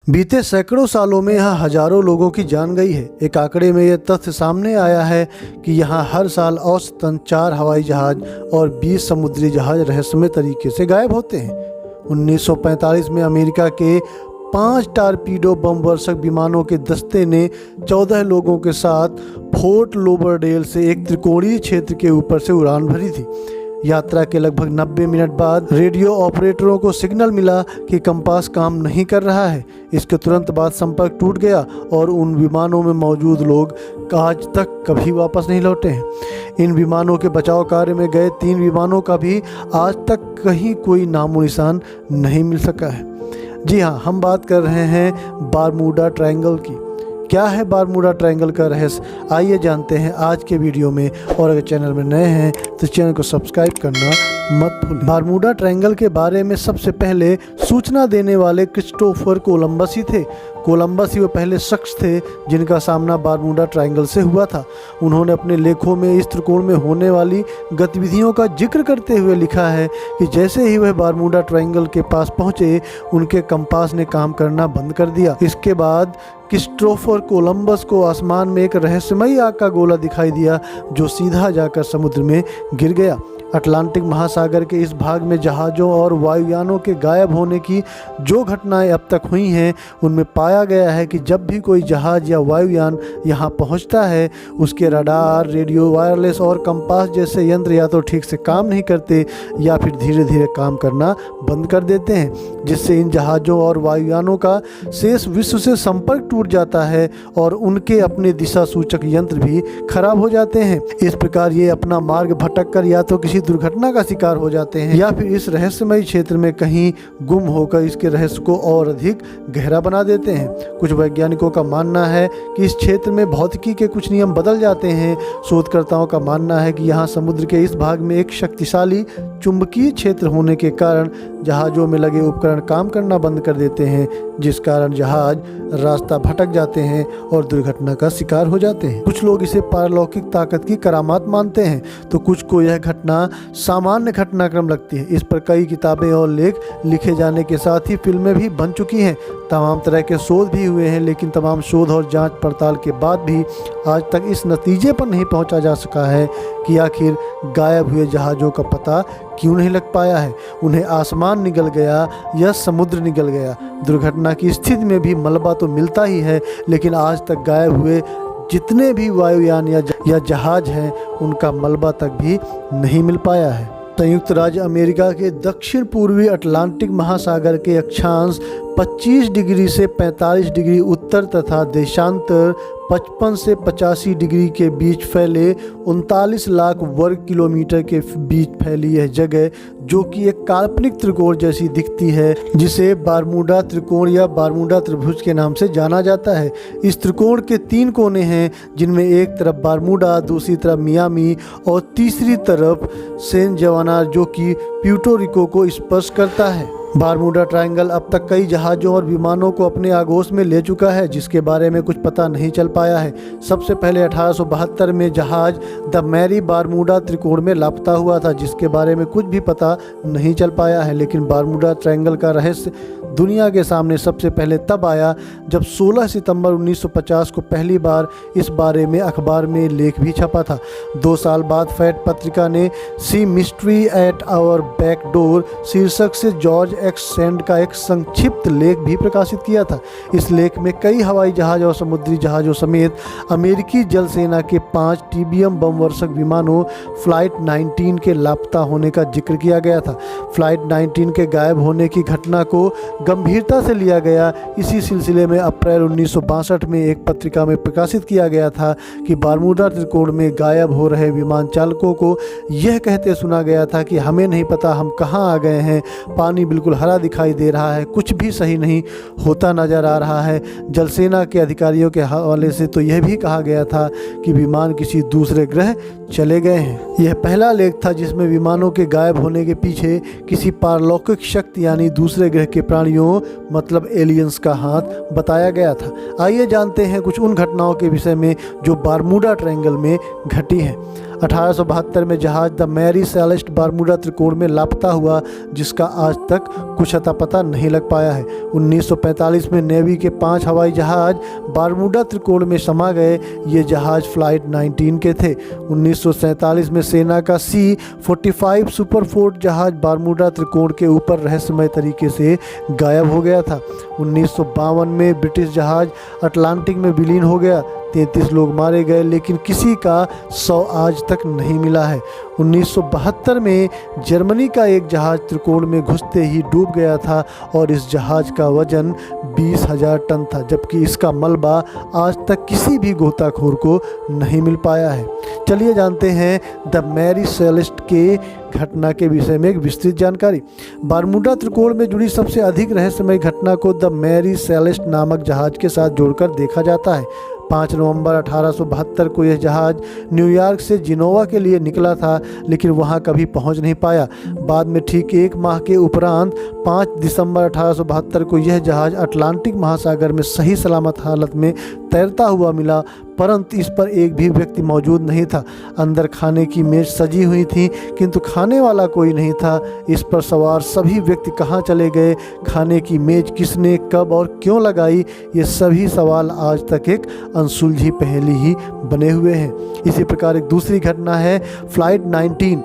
बीते सैकड़ों सालों में यहाँ हजारों लोगों की जान गई है। एक आंकड़े में यह तथ्य सामने आया है कि यहाँ हर साल औसतन 4 हवाई जहाज और 20 समुद्री जहाज रहस्यमय तरीके से गायब होते हैं। 1945 में अमेरिका के 5 टारपीडो बम वर्षक विमानों के दस्ते ने 14 लोगों के साथ फोर्ट लोबरडेल से एक त्रिकोणीय क्षेत्र के ऊपर से उड़ान भरी थी। यात्रा के लगभग 90 मिनट बाद रेडियो ऑपरेटरों को सिग्नल मिला कि कंपास काम नहीं कर रहा है। इसके तुरंत बाद संपर्क टूट गया और उन विमानों में मौजूद लोग आज तक कभी वापस नहीं लौटे हैं। इन विमानों के बचाव कार्य में गए 3 विमानों का भी आज तक कहीं कोई नामो निशान नहीं मिल सका है। जी हाँ, हम बात कर रहे हैं बारमूडा ट्रायंगल की। क्या है बारमूडा ट्रायंगल का रहस्य, आइए जानते हैं आज के वीडियो में। और अगर चैनल में नए हैं तो चैनल को सब्सक्राइब करना मत भूलिए। बारमूडा ट्रायंगल के बारे में सबसे पहले सूचना देने वाले क्रिस्टोफर कोलंबस ही थे। कोलंबस ही वो पहले शख्स थे जिनका सामना बारमूडा ट्रायंगल से हुआ था। उन्होंने अपने लेखों में इस त्रिकोण में होने वाली गतिविधियों का जिक्र करते हुए लिखा है कि जैसे ही वह बारमूडा ट्रायंगल के पास पहुंचे, उनके कंपास ने काम करना बंद कर दिया। इसके बाद क्रिस्टोफर कोलंबस को आसमान में एक रहस्यमयी आग का गोला दिखाई दिया जो सीधा जाकर समुद्र में गिर गया। अटलांटिक महासागर के इस भाग में जहाज़ों और वायुयानों के गायब होने की जो घटनाएं अब तक हुई हैं, उनमें पाया गया है कि जब भी कोई जहाज़ या वायुयान यहां पहुंचता है, उसके रडार, रेडियो, वायरलेस और कंपास जैसे यंत्र या तो ठीक से काम नहीं करते या फिर धीरे धीरे काम करना बंद कर देते हैं, जिससे इन जहाज़ों और वायुयानों का शेष विश्व से संपर्क टूट जाता है और उनके अपने दिशा सूचक यंत्र भी खराब हो जाते हैं। इस प्रकार ये अपना मार्ग भटक कर या तो किसी दुर्घटना का शिकार हो जाते हैं या फिर इस रहस्यमय क्षेत्र में कहीं गुम होकर इसके रहस्य को और अधिक गहरा बना देते हैं। कुछ वैज्ञानिकों का मानना है कि इस क्षेत्र में भौतिकी के कुछ नियम बदल जाते हैं। शोधकर्ताओं का मानना है कि यहाँ समुद्र के इस भाग में एक शक्तिशाली चुंबकीय क्षेत्र होने के कारण जहाज़ों में लगे उपकरण काम करना बंद कर देते हैं, जिस कारण जहाज रास्ता भटक जाते हैं और दुर्घटना का शिकार हो जाते हैं। कुछ लोग इसे पारलौकिक ताकत की करामात मानते हैं, तो कुछ को यह घटना सामान्य घटनाक्रम लगती है। इस पर कई किताबें और लेख लिखे जाने के साथ ही फिल्में भी बन चुकी हैं। तमाम तरह के शोध भी हुए हैं, लेकिन तमाम शोध और जांच पड़ताल के बाद भी आज तक इस नतीजे पर नहीं पहुंचा जा सका है कि आखिर गायब हुए जहाज़ों का पता क्यों नहीं लग पाया है। उन्हें आसमान निगल गया या समुद्र निगल गया। दुर्घटना की स्थिति में भी मलबा तो मिलता ही है, लेकिन आज तक गायब हुए जितने भी वायुयान या जहाज हैं, उनका मलबा तक भी नहीं मिल पाया है। संयुक्त राज्य अमेरिका के दक्षिण पूर्वी अटलांटिक महासागर के अक्षांश 25 डिग्री से 45 डिग्री उत्तर तथा देशांतर 55 से 85 डिग्री के बीच फैले 39 लाख वर्ग किलोमीटर के बीच फैली यह जगह, जो कि एक काल्पनिक त्रिकोण जैसी दिखती है, जिसे बारमूडा त्रिकोण या बारमूडा त्रिभुज के नाम से जाना जाता है। इस त्रिकोण के 3 कोने हैं, जिनमें एक तरफ बारमूडा, दूसरी तरफ मियामी और तीसरी तरफ सैन जवाना, जो कि प्यूर्टो रिको को स्पर्श करता है। बारमूडा ट्रायंगल अब तक कई जहाज़ों और विमानों को अपने आगोश में ले चुका है, जिसके बारे में कुछ पता नहीं चल पाया है। सबसे पहले 1872 में जहाज़ द मैरी बारमूडा त्रिकोण में लापता हुआ था, जिसके बारे में कुछ भी पता नहीं चल पाया है। लेकिन बारमूडा ट्रायंगल का रहस्य दुनिया के सामने सबसे पहले तब आया जब 16 सितंबर 1950 को पहली बार इस बारे में अखबार में लेख भी छपा था। 2 साल बाद फैट पत्रिका ने sea mystery at our back door शीर्षक से जॉर्ज एक्स सैंड का एक संक्षिप्त लेख भी प्रकाशित किया था। इस लेख में कई हवाई जहाज और समुद्री जहाज़ों समेत अमेरिकी जल सेना के 5 टीबीएम बम वर्षक विमानों फ्लाइट 19 के लापता होने का जिक्र किया गया था। फ्लाइट 19 के गायब होने की घटना को गंभीरता से लिया गया। इसी सिलसिले में अप्रैल 1962 में एक पत्रिका में प्रकाशित किया गया था कि बारमूडा त्रिकोण में गायब हो रहे विमान चालकों को यह कहते सुना गया था कि हमें नहीं पता हम कहां आ गए हैं, पानी बिल्कुल हरा दिखाई दे रहा है, कुछ भी सही नहीं होता नजर आ रहा है। जल सेना के अधिकारियों के हवाले से तो यह भी कहा गया था कि विमान किसी दूसरे ग्रह चले गए हैं। यह पहला लेख था जिसमें विमानों के गायब होने के पीछे किसी पारलौकिक शक्ति यानी दूसरे ग्रह के प्राणियों मतलब एलियंस का हाथ बताया गया था। आइए जानते हैं कुछ उन घटनाओं के विषय में जो बारमूडा ट्रायंगल में घटी हैं। 1872 में जहाज द मैरी सेलेस्ट बारमूडा त्रिकोण में लापता हुआ, जिसका आज तक कुछ अता पता नहीं लग पाया है। 1945 में नेवी के 5 हवाई जहाज बारमूडा त्रिकोण में समा गए। ये जहाज फ्लाइट 19 के थे। 1947 में सेना का C-45 सुपरफोर्ट जहाज बारमूडा त्रिकोण के ऊपर रहस्यमय तरीके से गायब हो गया था। 1952 में ब्रिटिश जहाज अटलांटिक में विलीन हो गया। 33 लोग मारे गए, लेकिन किसी का शव आज तक नहीं मिला है। 1972 में जर्मनी का एक जहाज त्रिकोण में घुसते ही डूब गया था और इस जहाज का वजन 20,000 टन था, जबकि इसका मलबा आज तक किसी भी गोताखोर को नहीं मिल पाया है। चलिए जानते हैं द मैरी सेलेस्ट के घटना के विषय में एक विस्तृत जानकारी। बारमूडा त्रिकोण में जुड़ी सबसे अधिक रहस्यमय घटना को द मैरी सेलेस्ट नामक जहाज के साथ जोड़कर देखा जाता है। 5 नवंबर 1872 को यह जहाज न्यूयॉर्क से जिनोवा के लिए निकला था, लेकिन वहां कभी पहुंच नहीं पाया। बाद में ठीक 1 माह के उपरांत 5 दिसंबर 1872 को यह जहाज अटलांटिक महासागर में सही सलामत हालत में तैरता हुआ मिला, परंतु इस पर एक भी व्यक्ति मौजूद नहीं था। अंदर खाने की मेज सजी हुई थी, किंतु खाने वाला कोई नहीं था। इस पर सवार सभी व्यक्ति कहाँ चले गए, खाने की मेज किसने, कब और क्यों लगाई, ये सभी सवाल आज तक एक अनसुलझी पहेली ही बने हुए हैं। इसी प्रकार एक दूसरी घटना है फ्लाइट 19।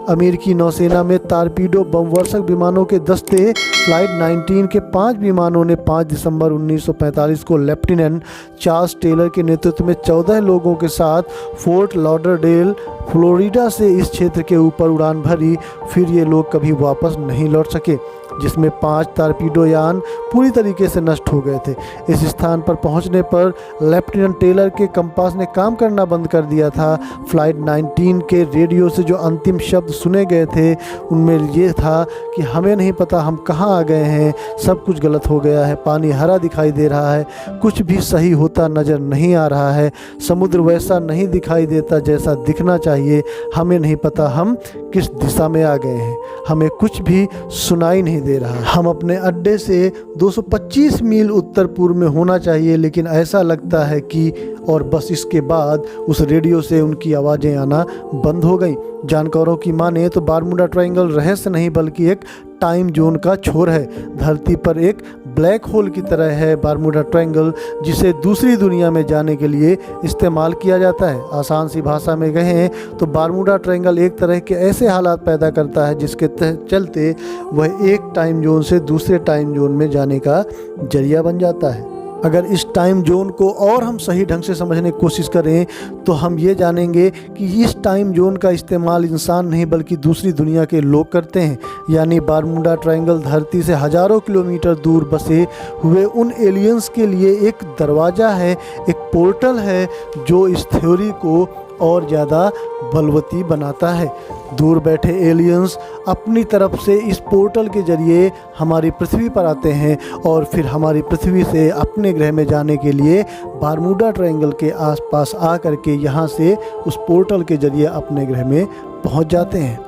अमेरिकी नौसेना में टारपीडो बमवर्षक विमानों के दस्ते फ्लाइट 19 के 5 विमानों ने 5 दिसंबर 1945 को लेफ्टिनेंट चार्ल्स टेलर के नेतृत्व में 14 लोगों के साथ फोर्ट लॉडरडेल फ्लोरिडा से इस क्षेत्र के ऊपर उड़ान भरी। फिर ये लोग कभी वापस नहीं लौट सके, जिसमें 5 टारपीडो यान पूरी तरीके से नष्ट हो गए थे। इस स्थान पर पहुंचने पर लेफ्टिनेंट टेलर के कंपास ने काम करना बंद कर दिया था। फ्लाइट 19 के रेडियो से जो अंतिम शब्द सुने गए थे, उनमें ये था कि हमें नहीं पता हम कहाँ आ गए हैं, सब कुछ गलत हो गया है, पानी हरा दिखाई दे रहा है, कुछ भी सही होता नज़र नहीं आ रहा है, समुद्र वैसा नहीं दिखाई देता जैसा दिखना चाहिए, हमें नहीं पता हम किस दिशा में आ गए हैं, हमें कुछ भी सुनाई नहीं दे रहा। हम अपने अड्डे से 225 मील उत्तर पूर्व में होना चाहिए, लेकिन ऐसा लगता है कि, और बस इसके बाद उस रेडियो से उनकी आवाज़ें आना बंद हो गई। जानकारों की माने तो बारमूडा ट्रायंगल रहस्य नहीं बल्कि एक टाइम जोन का छोर है। धरती पर एक ब्लैक होल की तरह है बारमूडा ट्रायंगल, जिसे दूसरी दुनिया में जाने के लिए इस्तेमाल किया जाता है। आसान सी भाषा में कहें तो बारमूडा ट्रायंगल एक तरह के ऐसे हालात पैदा करता है जिसके चलते वह एक टाइम जोन से दूसरे टाइम जोन में जाने का जरिया बन जाता है। अगर इस टाइम जोन को और हम सही ढंग से समझने की कोशिश करें तो हम ये जानेंगे कि इस टाइम जोन का इस्तेमाल इंसान नहीं बल्कि दूसरी दुनिया के लोग करते हैं। यानी बारमूडा ट्रायंगल धरती से हजारों किलोमीटर दूर बसे हुए उन एलियंस के लिए एक दरवाज़ा है, एक पोर्टल है, जो इस थ्योरी को और ज़्यादा बलवती बनाता है। दूर बैठे एलियंस अपनी तरफ से इस पोर्टल के जरिए हमारी पृथ्वी पर आते हैं और फिर हमारी पृथ्वी से अपने ग्रह में जाने के लिए बारमूडा ट्रायंगल के आसपास आकर के यहाँ से उस पोर्टल के जरिए अपने ग्रह में पहुँच जाते हैं।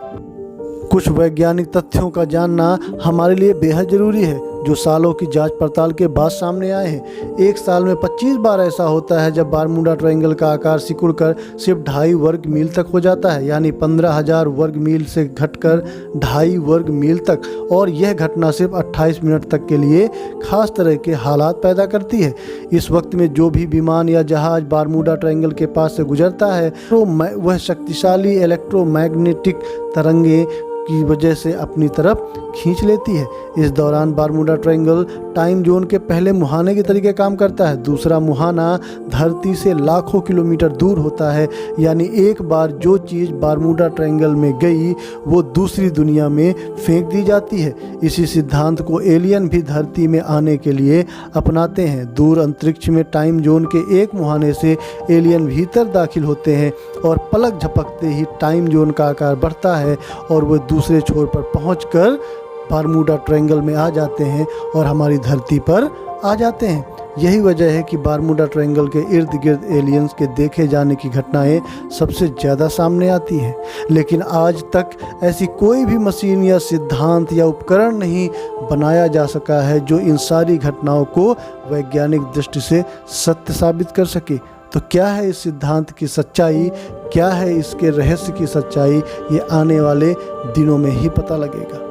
कुछ वैज्ञानिक तथ्यों का जानना हमारे लिए बेहद ज़रूरी है, जो सालों की जांच पड़ताल के बाद सामने आए हैं। एक साल में 25 बार ऐसा होता है जब बारमूडा ट्रायंगल का आकार सिकुड़कर सिर्फ 2.5 वर्ग मील तक हो जाता है, यानी 15,000 वर्ग मील से घटकर 2.5 वर्ग मील तक, और यह घटना सिर्फ 28 मिनट तक के लिए खास तरह के हालात पैदा करती है। इस वक्त में जो भी विमान या जहाज बारमूडा ट्रायंगल के पास से गुजरता है तो वह शक्तिशाली इलेक्ट्रोमैग्नेटिक तरंगे की वजह से अपनी तरफ खींच लेती है। इस दौरान बारमूडा ट्रायंगल टाइम जोन के पहले मुहाने के तरीके काम करता है। दूसरा मुहाना धरती से लाखों किलोमीटर दूर होता है, यानी एक बार जो चीज़ बारमूडा ट्रायंगल में गई वो दूसरी दुनिया में फेंक दी जाती है। इसी सिद्धांत को एलियन भी धरती में आने के लिए अपनाते हैं। दूर अंतरिक्ष में टाइम जोन के एक मुहाने से एलियन भीतर दाखिल होते हैं और पलक झपकते ही टाइम जोन का आकार बढ़ता है और वह दूसरे छोर पर पहुंचकर बारमूडा ट्रायंगल में आ जाते हैं और हमारी धरती पर आ जाते हैं। यही वजह है कि बारमूडा ट्रायंगल के इर्द गिर्द एलियंस के देखे जाने की घटनाएं सबसे ज़्यादा सामने आती हैं। लेकिन आज तक ऐसी कोई भी मशीन या सिद्धांत या उपकरण नहीं बनाया जा सका है जो इन सारी घटनाओं को वैज्ञानिक दृष्टि से सत्य साबित कर सके। तो क्या है इस सिद्धांत की सच्चाई, क्या है इसके रहस्य की सच्चाई, ये आने वाले दिनों में ही पता लगेगा।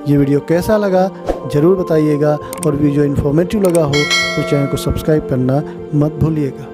ये वीडियो कैसा लगा ज़रूर बताइएगा, और वीडियो इन्फॉर्मेटिव लगा हो तो चैनल को सब्सक्राइब करना मत भूलिएगा।